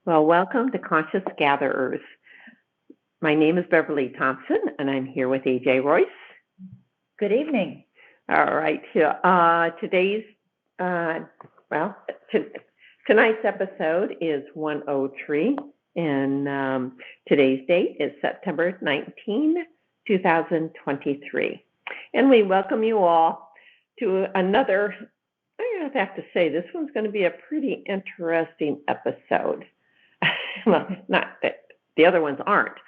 Well, welcome to Conscious Gatherers. My name is Beverly Thompson, and I'm here with AJ Royce. Good evening. All right. Today's, tonight's episode is 103, and today's date is September 19, 2023. And we welcome you all to another, I have to say, this one's going to be a pretty interesting episode. Well, not that the other ones aren't,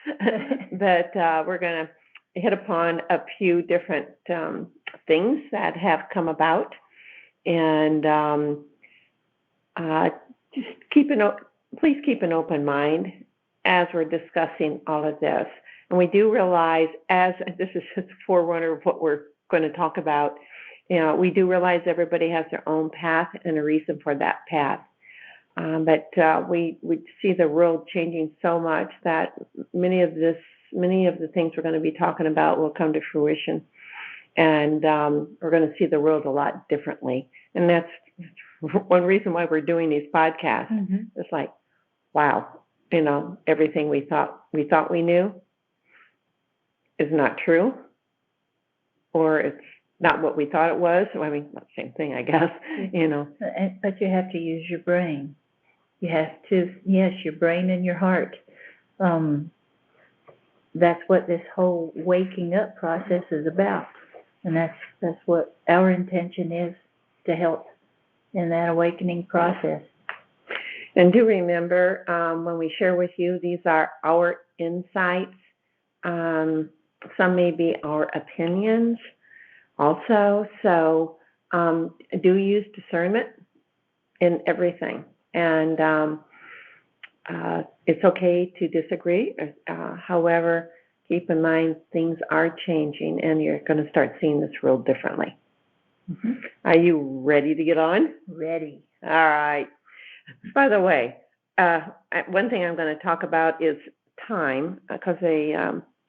but we're going to hit upon a few different things that have come about, and just please keep an open mind as we're discussing all of this. And we do realize, as this is a forerunner of what we're going to talk about, we do realize everybody has their own path and a reason for that path. But we see the world changing so much that many of the things we're going to be talking about will come to fruition, and we're going to see the world a lot differently. And that's one reason why we're doing these podcasts. Mm-hmm. It's like, wow, everything we thought we knew is not true, or it's not what we thought it was. I mean, same thing, I guess. But you have to use your brain. You have to, yes, your brain and your heart. That's what this whole waking up process is about. And that's what our intention is, to help in that awakening process. And do remember, when we share with you, these are our insights. Some may be our opinions also. So do use discernment in everything. And it's okay to disagree. However, keep in mind things are changing, and you're going to start seeing this world differently. Mm-hmm. Are you ready to get on? Ready. All right. By the way, one thing I'm going to talk about is time, because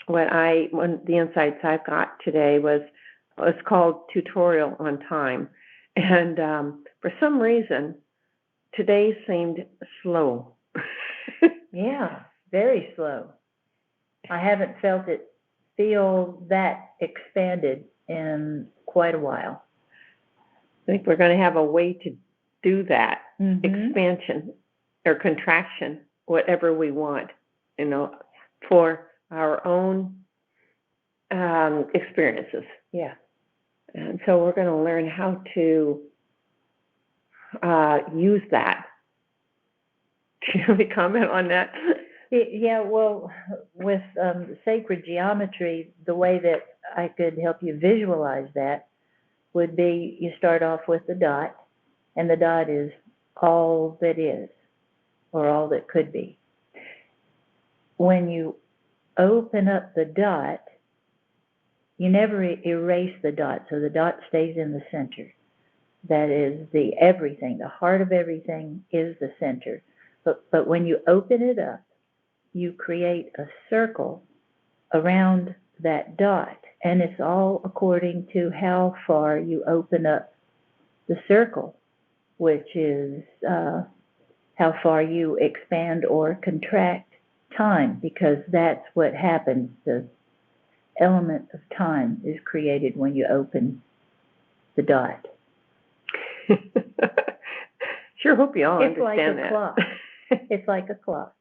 one of the insights I've got today was called Tutorial on Time, and for some reason, today seemed slow. Yeah, very slow. I haven't felt it feel that expanded in quite a while. I think we're going to have a way to do that, mm-hmm. Expansion or contraction, whatever we want, for our own experiences. Yeah. And so we're going to learn how to use that. Do you have any comment on that? Yeah, well, with sacred geometry, the way that I could help you visualize that would be, you start off with the dot, and the dot is all that is, or all that could be. When you open up the dot, you never erase the dot, so the dot stays in the center. That is the everything. The heart of everything is the center. But when you open it up, you create a circle around that dot. And it's all according to how far you open up the circle, which is how far you expand or contract time, because that's what happens. The element of time is created when you open the dot. Sure hope you all understand that. It's like a clock. It's like a clock.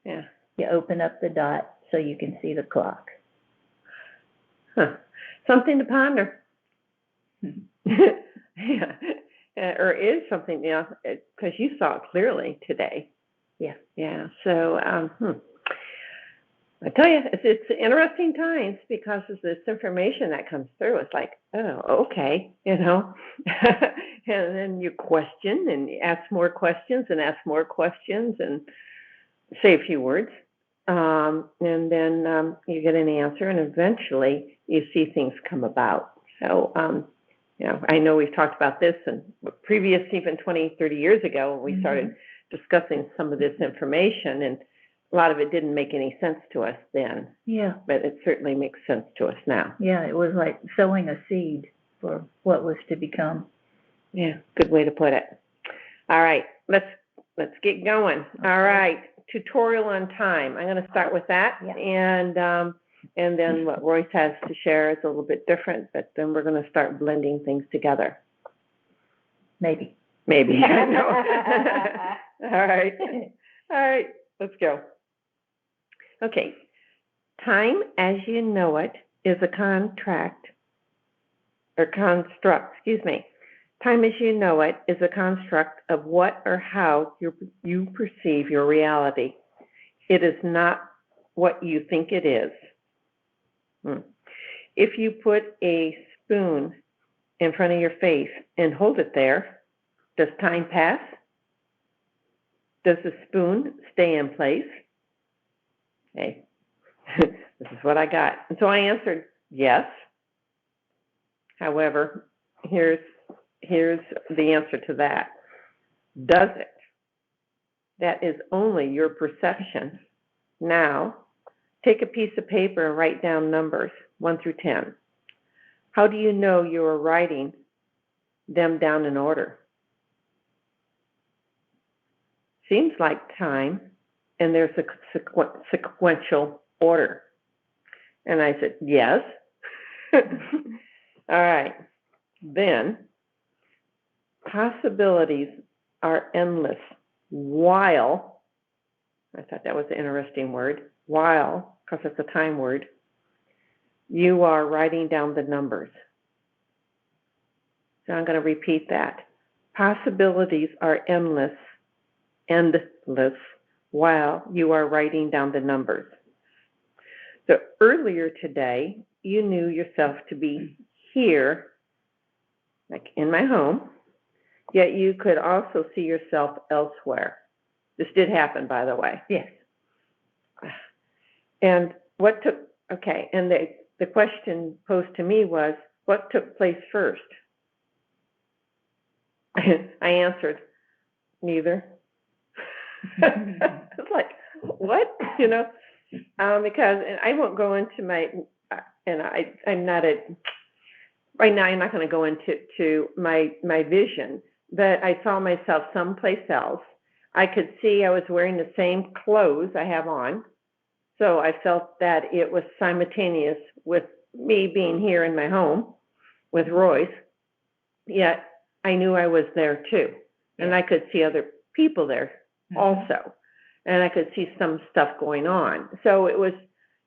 Yeah. You open up the dot so you can see the clock. Huh. Something to ponder. Yeah. Or is something, because you saw it clearly today. Yeah. Yeah. So, I tell you, it's interesting times, because of this information that comes through. It's like, oh, okay, and then you question and ask more questions and ask more questions and say a few words, and then you get an answer, and eventually you see things come about. So, I know we've talked about this and previous, even 20, 30 years ago, when we mm-hmm. started discussing some of this information, and a lot of it didn't make any sense to us then. Yeah. But it certainly makes sense to us now. Yeah, it was like sowing a seed for what was to become. Yeah, good way to put it. All right, let's let's get going. Okay. All right, tutorial on time. I'm going to start with that, Yeah. and then what Royce has to share is a little bit different, but then we're going to start blending things together. Maybe. Maybe. I know. All right, let's go. Okay, time as you know it is a construct. Time as you know it is a construct of what or how you perceive your reality. It is not what you think it is. If you put a spoon in front of your face and hold it there, does time pass? Does the spoon stay in place? Okay, this is what I got. And so I answered yes. However, here's the answer to that. Does it? That is only your perception. Now, take a piece of paper and write down numbers 1 through 10. How do you know you are writing them down in order? Seems like time, and there's a sequential order. And I said, yes. All right. Then, possibilities are endless while, I thought that was an interesting word, while, because it's a time word, you are writing down the numbers. So I'm going to repeat that. Possibilities are endless while you are writing down the numbers. So earlier today, you knew yourself to be here, like in my home, yet you could also see yourself elsewhere. This did happen, by the way. Yes. And and the question posed to me was, what took place first? I answered, neither. It's like, what? Because, and I won't go into I'm not right now I'm not going to go into my vision, but I saw myself someplace else. I could see I was wearing the same clothes I have on, so I felt that it was simultaneous with me being here in my home with Royce, yet I knew I was there too, and I could see other people there also, and I could see some stuff going on. So it was,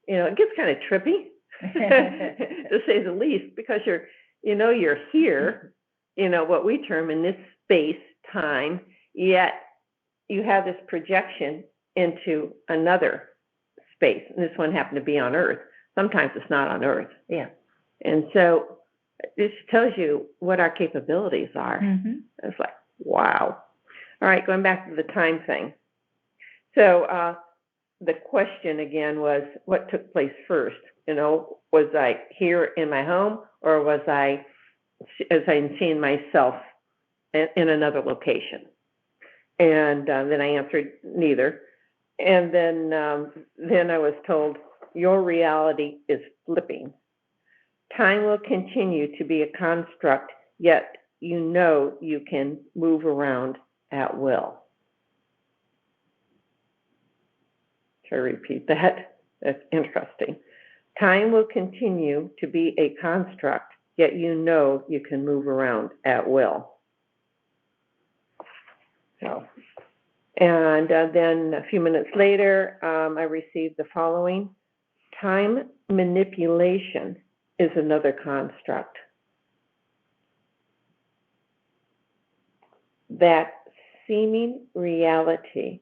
it gets kind of trippy, to say the least, because you're here, what we term in this space, time, yet you have this projection into another space. And this one happened to be on Earth. Sometimes it's not on Earth. Yeah. And so this tells you what our capabilities are. It's like, wow. All right, going back to the time thing. So the question again was, what took place first? Was I here in my home, or was I seeing myself in another location? And then I answered neither. And then I was told, your reality is flipping. Time will continue to be a construct, yet you can move around at will. Should I repeat that? That's interesting. Time will continue to be a construct, yet you can move around at will. So, and then a few minutes later, I received the following. Time manipulation is another construct. That seeming reality,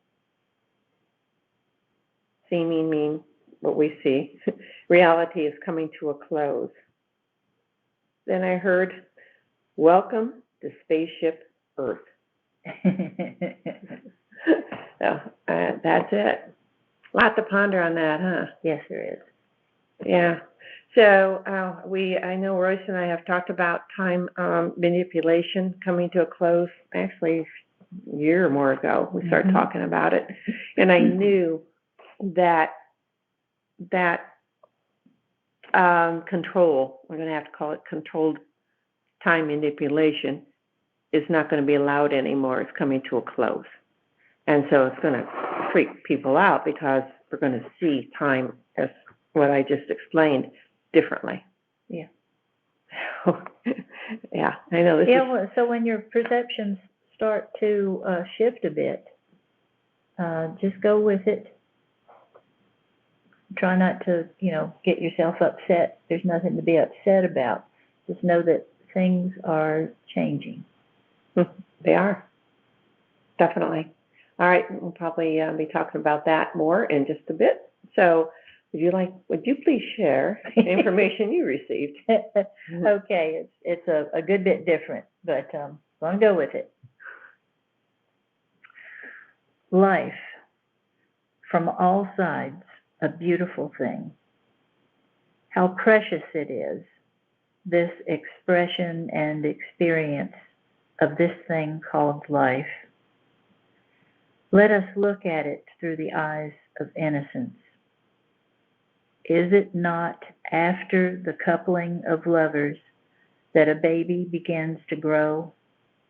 seeming mean what we see, reality is coming to a close. Then I heard, welcome to Spaceship Earth. So that's it. A lot to ponder on that, huh? Yes, there is. Yeah. So I know Royce and I have talked about time manipulation coming to a close. Actually, a year or more ago, we started talking about it, and I knew that control, we're going to have to call it controlled time manipulation, is not going to be allowed anymore. It's coming to a close. And so it's going to freak people out because we're going to see time as what I just explained differently. Yeah. Yeah, I know this Yeah, well, so when your perceptions start to shift a bit, just go with it. Try not to, get yourself upset. There's nothing to be upset about. Just know that things are changing. They are. Definitely. All right, we'll probably be talking about that more in just a bit. So would you please share the information you received? Okay, it's a good bit different, but I'm going to go with it. Life, from all sides, a beautiful thing. How precious it is, this expression and experience of this thing called life. Let us look at it through the eyes of innocence. Is it not after the coupling of lovers that a baby begins to grow,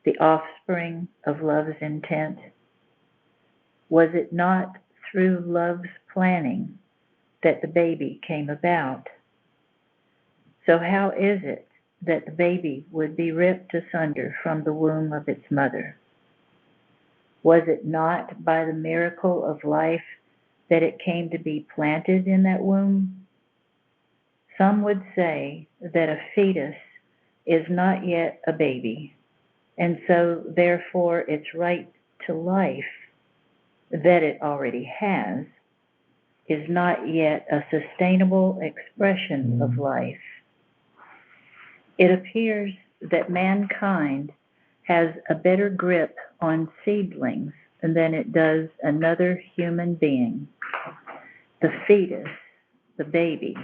the offspring of love's intent? Was it not through love's planning that the baby came about? So how is it that the baby would be ripped asunder from the womb of its mother? Was it not by the miracle of life that it came to be planted in that womb? Some would say that a fetus is not yet a baby, and so therefore its right to life that it already has is not yet a sustainable expression of life. It appears that mankind has a better grip on seedlings than it does another human being. The fetus, the baby,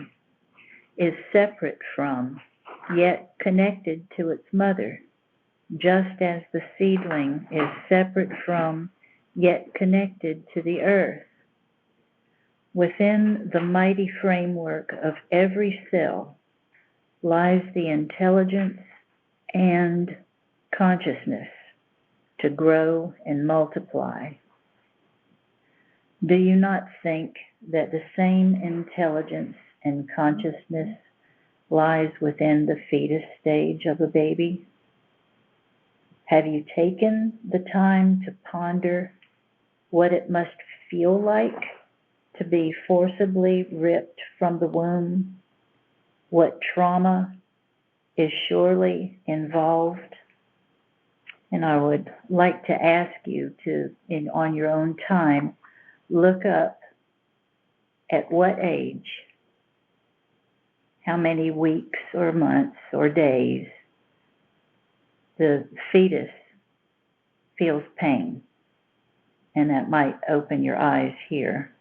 is separate from, yet connected to its mother, just as the seedling is separate from, yet connected to the earth. Within the mighty framework of every cell lies the intelligence and consciousness to grow and multiply. Do you not think that the same intelligence and consciousness lies within the fetus stage of a baby? Have you taken the time to ponder what it must feel like to be forcibly ripped from the womb? What trauma is surely involved? And I would like to ask you to, on your own time, look up at what age, how many weeks or months or days the fetus feels pain. And that might open your eyes here.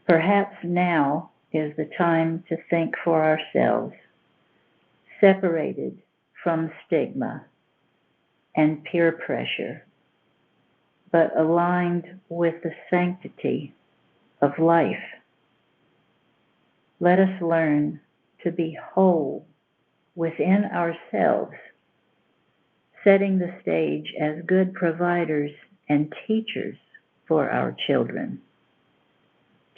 Perhaps now is the time to think for ourselves, separated from stigma and peer pressure, but aligned with the sanctity of life. Let us learn to be whole within ourselves, setting the stage as good providers and teachers for our children.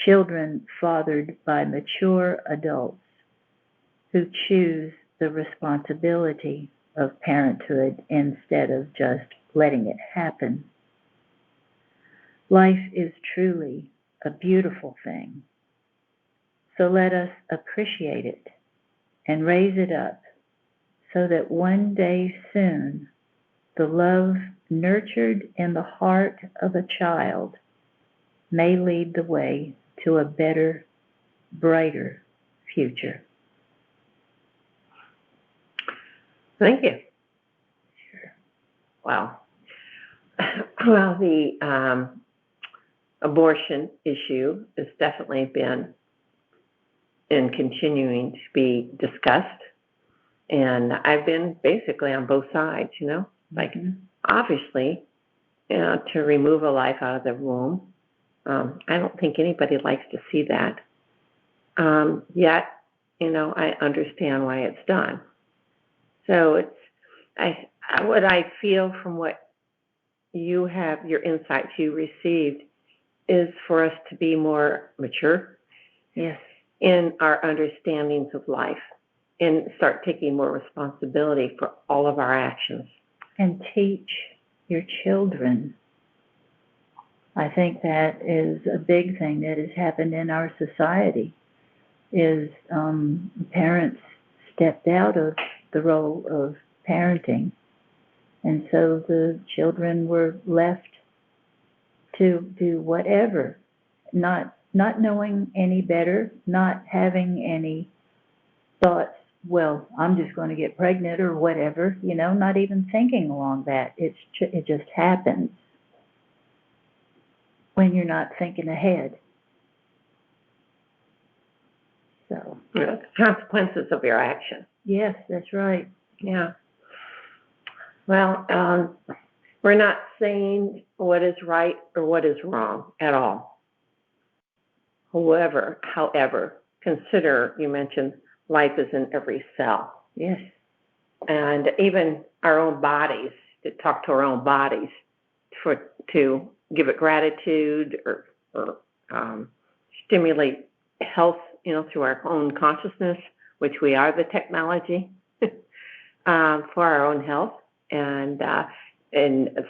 Children fathered by mature adults who choose the responsibility of parenthood instead of just letting it happen. Life is truly a beautiful thing. So let us appreciate it and raise it up so that one day soon the love nurtured in the heart of a child may lead the way to a better, brighter future. Thank you. Sure. Wow. Well, the abortion issue has definitely been and continuing to be discussed. And I've been basically on both sides, like obviously, to remove a life out of the womb. I don't think anybody likes to see that. Yet, I understand why it's done. So what I feel from what, you have, your insights you received, is for us to be more mature Yes. in our understandings of life and start taking more responsibility for all of our actions. And teach your children. I think that is a big thing that has happened in our society, is parents stepped out of the role of parenting, and so the children were left to do whatever, not knowing any better, not having any thoughts, well, I'm just going to get pregnant or whatever, not even thinking along that. It just happens when you're not thinking ahead. So, The consequences of your action. yes, that's right. Yeah. Well, we're not saying what is right or what is wrong at all. However, consider, you mentioned life is in every cell. Yes. And even our own bodies, to talk to our own bodies, to give it gratitude or stimulate health, through our own consciousness, which we are the technology for our own health, and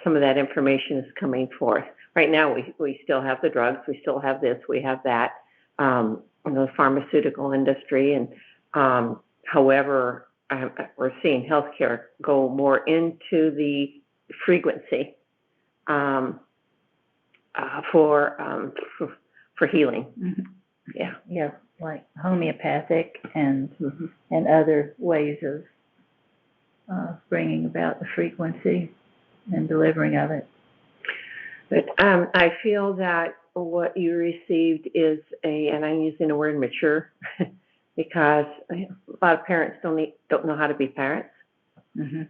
some of that information is coming forth. Right now, we still have the drugs, we still have this, we have that, the pharmaceutical industry, and however, we're seeing healthcare go more into the frequency for healing. Mm-hmm. Yeah. Yeah, like homeopathic and other ways of bringing about the frequency and delivering of it. But I feel that what you received is and I'm using the word mature, because a lot of parents don't know how to be parents, and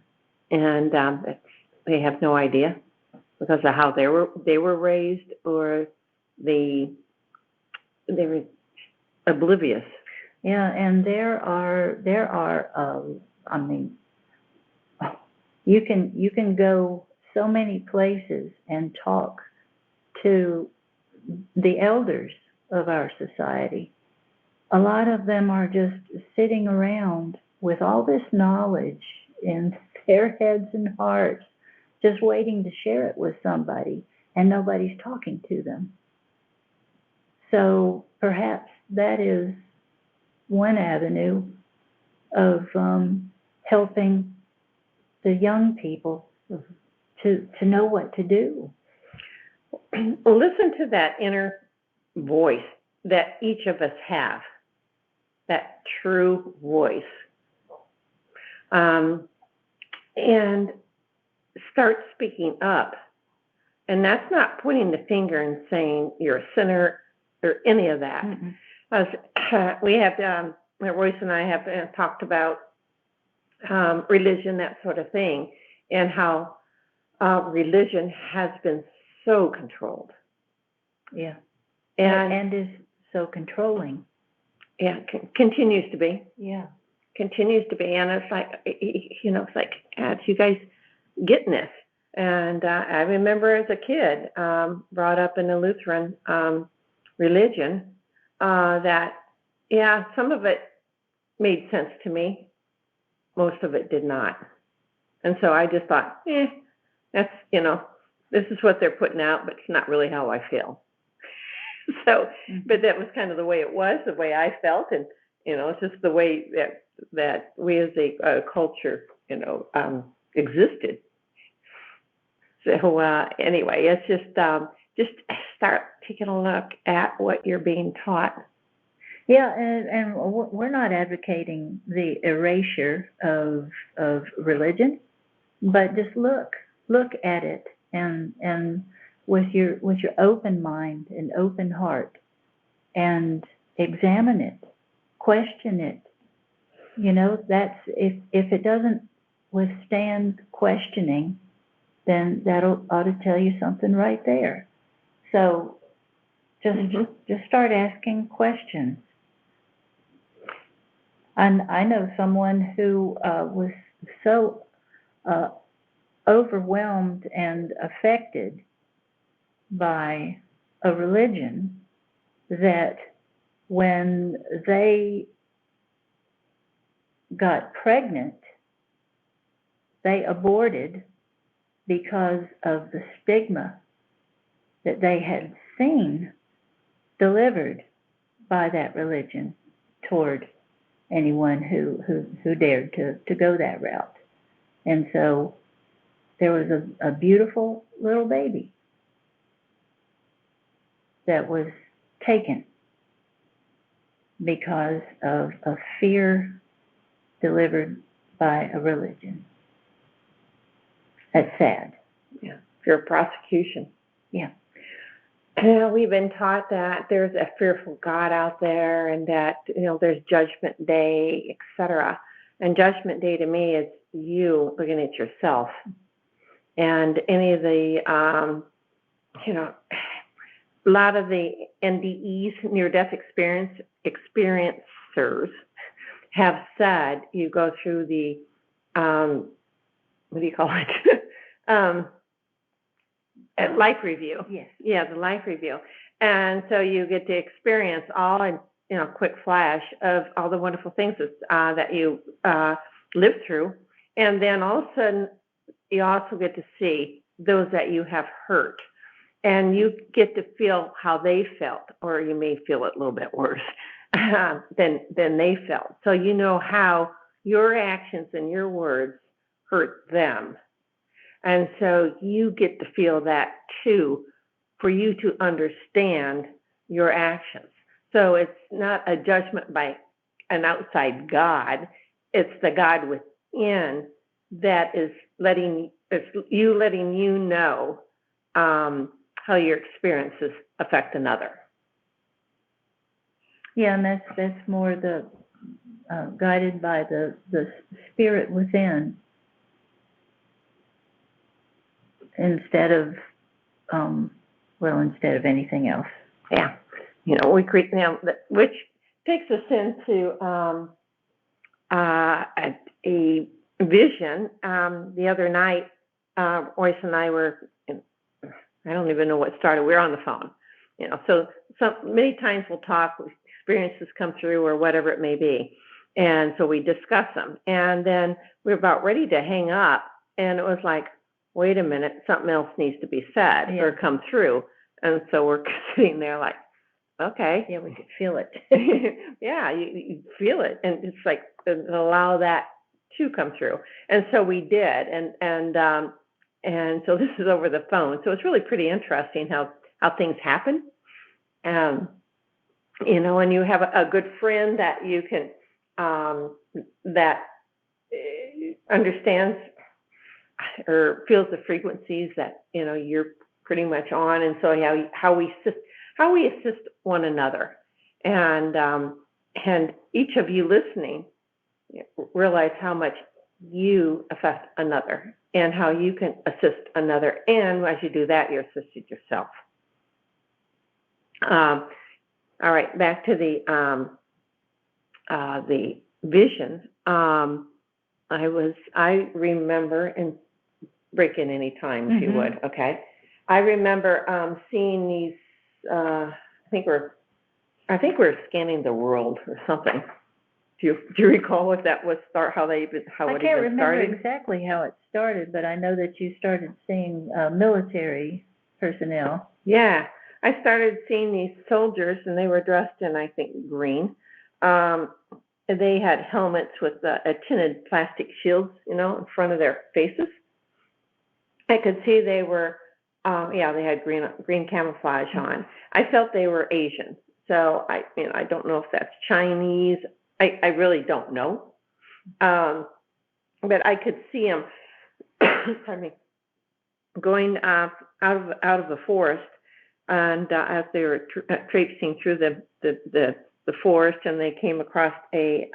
they have no idea because of how they were raised, or they were oblivious. Yeah, and there are I mean, you can go so many places and talk to the elders of our society. A lot of them are just sitting around with all this knowledge in their heads and hearts, just waiting to share it with somebody, and nobody's talking to them. So perhaps that is one avenue of helping the young people to know what to do. Listen to that inner voice that each of us have, that true voice, and start speaking up. And that's not pointing the finger and saying you're a sinner or any of that. We have, Royce and I have talked about religion, that sort of thing, and how religion has been so controlled. Yeah. And is so controlling. Yeah, continues to be. Yeah. Continues to be. And it's like, it's like, you guys getting this? And I remember as a kid, brought up in the Lutheran religion, that, some of it made sense to me. Most of it did not. And so I just thought, that's, this is what they're putting out, but it's not really how I feel. So, but that was kind of the way it was, the way I felt, and, it's just the way that we as a culture, existed. So anyway, it's just start taking a look at what you're being taught. Yeah, and we're not advocating the erasure of religion, but just look at it and with your open mind and open heart, and examine it, question it. That's if it doesn't withstand questioning, then that ought to tell you something right there. So just start asking questions. And I know someone who was so overwhelmed and affected by a religion that when they got pregnant, they aborted because of the stigma that they had seen delivered by that religion toward anyone who dared to go that route. And so there was a beautiful little baby that was taken because of a fear delivered by a religion. That's sad. Yeah, fear of prosecution. Yeah. Yeah, we've been taught that there's a fearful God out there, and that there's Judgment Day, etc. And Judgment Day to me is you looking at yourself, and any of the a lot of the NDEs, near-death experiencers, have said you go through the what do you call it? Life review. Yes. Yeah, the life review. And so you get to experience all in quick flash of all the wonderful things that you lived through. And then all of a sudden, you also get to see those that you have hurt. And you get to feel how they felt, or you may feel it a little bit worse than they felt. So you know how your actions and your words hurt them. And so you get to feel that too, for you to understand your actions. So it's not a judgment by an outside God. It's the God within that is letting you know how your experiences affect another. Yeah, and that's more the guided by the spirit within, instead of anything else. Yeah, we create which takes us into a vision. The other night, Royce and I were I don't even know what started. We were on the phone, So many times we'll talk, experiences come through, or whatever it may be, and so we discuss them. And then we're about ready to hang up, and it was like, wait a minute, something else needs to be said or come through. And so we're sitting there like, okay. Yeah, we could feel it. Yeah, you feel it, and it's like allow that to come through. And so we did, and so this is over the phone. So it's really pretty interesting how things happen. And you have a good friend that you can that understands or feels the frequencies that you're pretty much on, and so how we assist one another, and each of you listening realize how much you affect another and how you can assist another, and as you do that, you're assisting yourself. All right, back to the vision. I remember, and break in any time if you would, okay? I remember seeing these. I think we're scanning the world or something. Do you recall what that was? How it even started? I can't remember exactly how it started, but I know that you started seeing military personnel. Yeah, I started seeing these soldiers, and they were dressed in, I think, green. They had helmets with tinted plastic shields, in front of their faces. I could see they were, they had green camouflage on. I felt they were Asian, so I don't know if that's Chinese. I really don't know, but I could see them, pardon me, going out of the forest, and as they were traipsing through the forest, and they came across a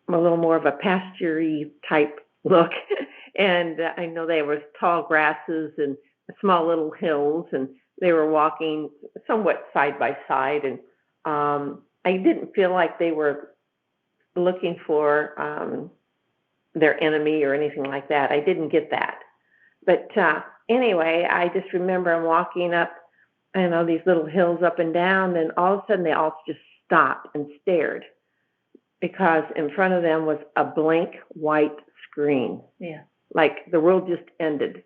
little more of a pasture-y type look, and I know there was tall grasses and small little hills, and they were walking somewhat side by side, and I didn't feel like they were looking for their enemy or anything like that. I didn't get that. But anyway, I just remember I'm walking up, these little hills up and down, and all of a sudden they all just stopped and stared because in front of them was a blank white screen. Yeah. Like the world just ended,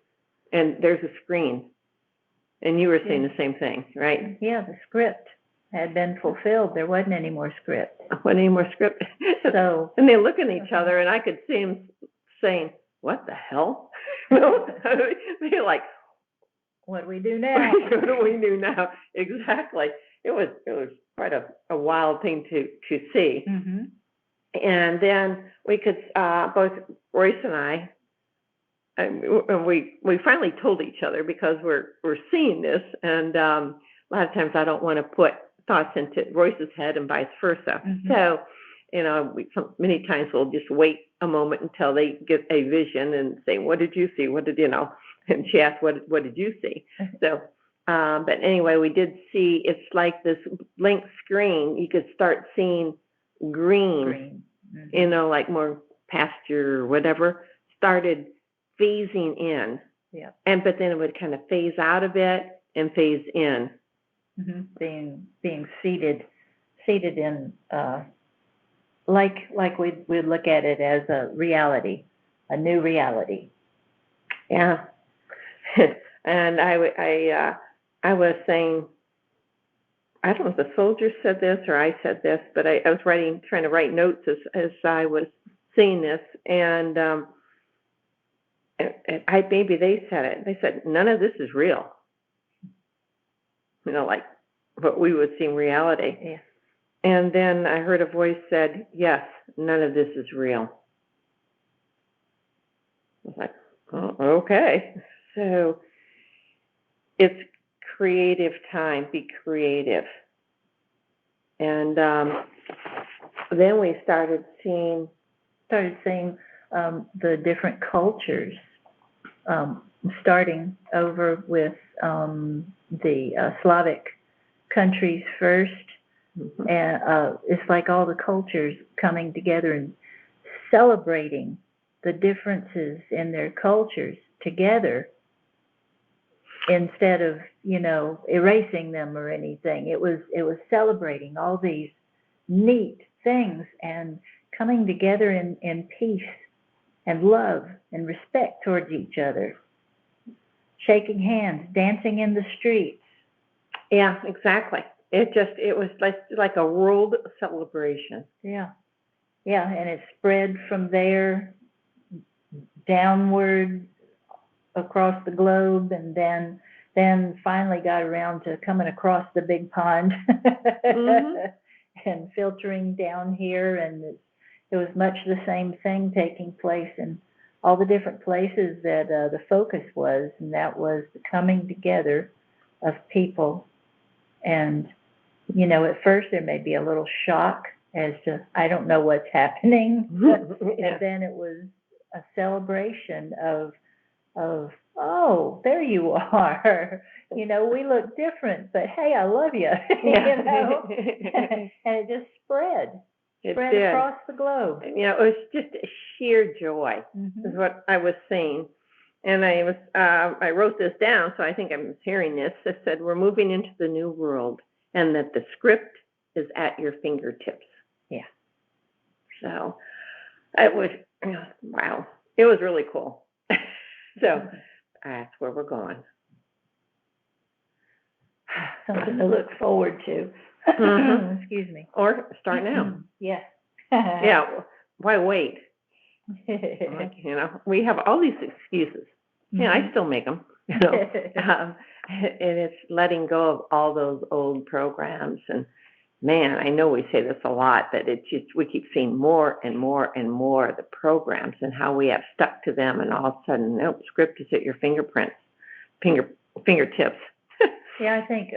and there's a screen. And you were saying the same thing, right? Yeah, the script had been fulfilled. There wasn't any more script. Wasn't any more script. So. And they look at each other, and I could see them saying, "What the hell?" They're like, "What do we do now?" What do we do now? Exactly. It was quite a wild thing to see. Mm-hmm. And then we could both Royce and I. We finally told each other because we're seeing this, and a lot of times I don't want to put thoughts into Royce's head and vice versa. Mm-hmm. So, many times we'll just wait a moment until they get a vision and say, "What did you see? What did you know?" And she asked, "What did you see?" So, but anyway, we did see. It's like this blank screen. You could start seeing green. Mm-hmm. Like more pasture or whatever started phasing in. Yeah. But then it would kind of phase out a bit and phase in. Mm-hmm. Being seated in like we'd look at it as a reality, a new reality. Yeah. And I was saying, I don't know if the soldier said this or I said this, but I was trying to write notes as I was seeing this, and maybe they said it. They said, "None of this is real." Like what we would see in reality. Yeah. And then I heard a voice said, "Yes, none of this is real." I was like, "Oh, okay." So it's creative time. Be creative. And then we started seeing the different cultures, starting over with the Slavic countries first. Mm-hmm. And it's like all the cultures coming together and celebrating the differences in their cultures together instead of, erasing them or anything. It was celebrating all these neat things and coming together in peace and love and respect towards each other, shaking hands, dancing in the streets. Yeah, exactly. It was like a world celebration. Yeah. Yeah, and it spread from there downward across the globe, and then finally got around to coming across the big pond. Mm-hmm. And filtering down here, and it was much the same thing taking place in all the different places that the focus was, and that was the coming together of people. And at first there may be a little shock as to, I don't know what's happening. Yeah. And then it was a celebration of oh, there you are. We look different, but hey, I love you. Yeah. And it just spread across the globe. It was just sheer joy. Mm-hmm. Is what I was saying. And I wrote this down, so I think I'm hearing this. It said, we're moving into the new world, and that the script is at your fingertips. Yeah. So it was, wow. It was really cool. So that's where we're going. Something to look forward to. Mm-hmm. Excuse me. Or start now. Yeah. Yeah. Why wait? We have all these excuses. Mm-hmm. Yeah, I still make them. And it's letting go of all those old programs. And man, I know we say this a lot, but we keep seeing more and more and more of the programs and how we have stuck to them, and all of a sudden, nope, script is at your fingertips. Yeah, I think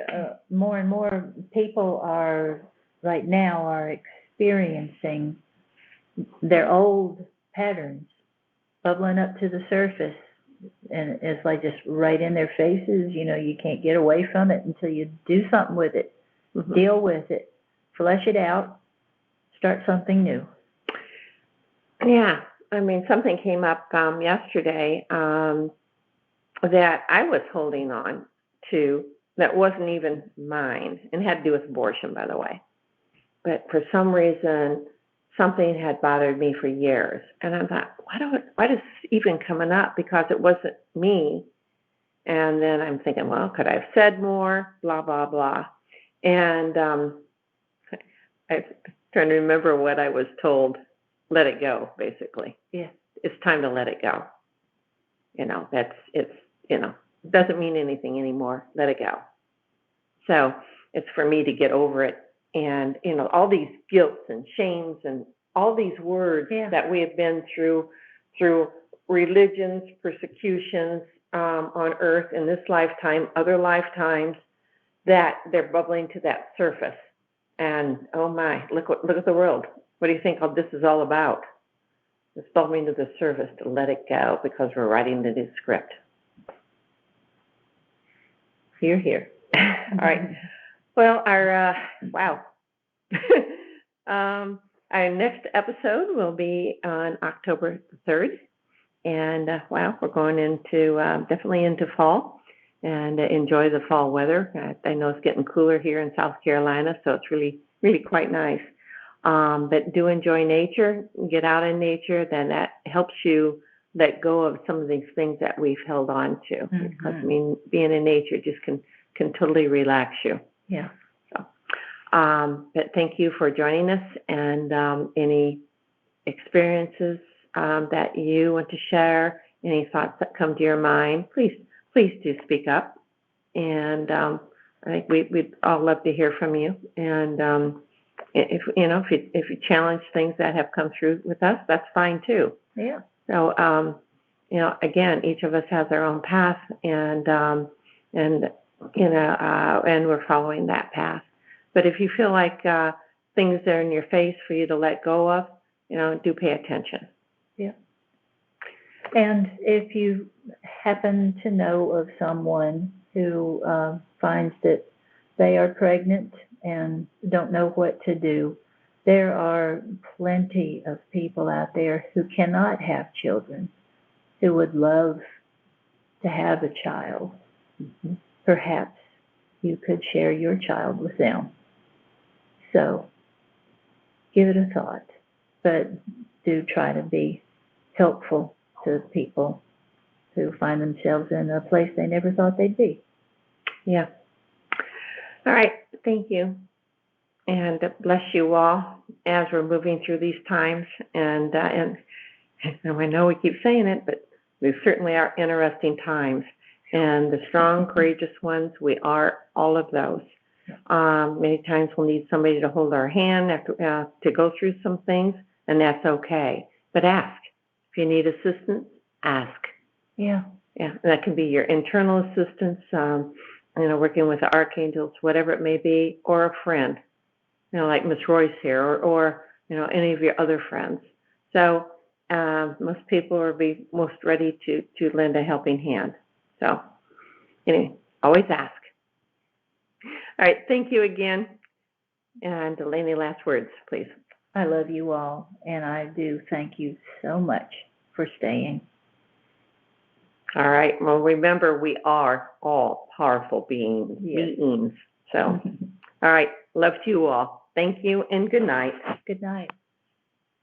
more and more people right now are experiencing their old patterns bubbling up to the surface, and it's like just right in their faces. You can't get away from it until you do something with it. Mm-hmm. Deal with it, flesh it out, start something new. Yeah, something came up yesterday that I was holding on to that wasn't even mine and had to do with abortion, by the way. But for some reason, something had bothered me for years. And I thought, why is this even coming up? Because it wasn't me. And then I'm thinking, well, could I have said more? Blah, blah, blah. And I'm trying to remember what I was told. Let it go, basically. Yeah. It's time to let it go. It doesn't mean anything anymore. Let it go. So it's for me to get over it. And, all these guilts and shames and all these words that we have been through religions, persecutions on earth in this lifetime, other lifetimes, that they're bubbling to that surface. And, oh my, look at the world. What do you think this is all about? It's bubbling to the surface to let it go because we're writing the new script. You're here. All right. Well, our our next episode will be on October 3rd. And, we're going into, definitely into fall and enjoy the fall weather. I know it's getting cooler here in South Carolina, so it's really, really quite nice. But do enjoy nature, get out in nature, then that helps you let go of some of these things that we've held on to. Mm-hmm. Because, being in nature just can totally relax you. Yeah. So, but thank you for joining us, and any experiences that you want to share, any thoughts that come to your mind, please do speak up. And I think we'd all love to hear from you. And if you challenge things that have come through with us, that's fine too. Yeah. So again, each of us has our own path, and we're following that path. But if you feel like things are in your face for you to let go of, do pay attention. Yeah. And if you happen to know of someone who finds that they are pregnant and don't know what to do, there are plenty of people out there who cannot have children, who would love to have a child. Mm-hmm. Perhaps you could share your child with them. So give it a thought, but do try to be helpful to people who find themselves in a place they never thought they'd be. Yeah. All right. Thank you. And bless you all as we're moving through these times. And I know we keep saying it, but they certainly are interesting times. And the strong, courageous ones, we are all of those. Many times we'll need somebody to hold our hand after, to go through some things, and that's okay. But ask. If you need assistance, ask. Yeah. Yeah, and that can be your internal assistance, working with the archangels, whatever it may be, or a friend, like Miss Royce here, or any of your other friends. So most people will be most ready to lend a helping hand. So anyway, always ask. All right, thank you again. And Delaney, last words, please. I love you all, and I do thank you so much for staying. All right. Well, remember, we are all powerful beings. Yes. So, all right. Love to you all. Thank you, and good night. Good night.